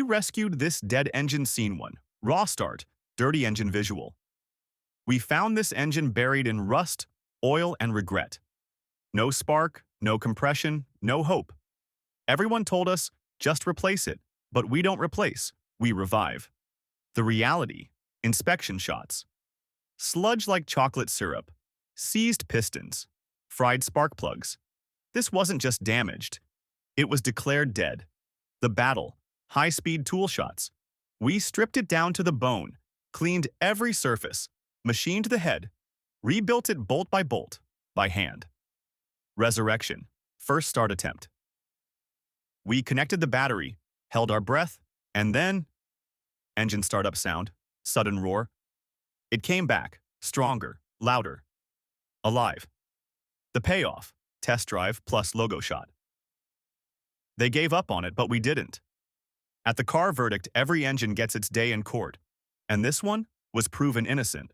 rescued this dead engine scene one. Raw start, dirty engine visual. We found this engine buried in rust, oil, and regret. No spark, no compression, no hope. Everyone told us, just replace it, but we don't replace, we revive. The reality, inspection shots. Sludge like chocolate syrup, seized pistons, fried spark plugs. This wasn't just damaged. It was declared dead. The battle, high-speed tool shots. We stripped it down to the bone, cleaned every surface, machined the head, rebuilt it bolt by hand. Resurrection, first start attempt. We connected the battery, held our breath, and then engine startup sound, sudden roar. It came back, stronger, louder, alive. The payoff, test drive plus logo shot. They gave up on it, but we didn't. At the car verdict, every engine gets its day in court, and this one was proven innocent.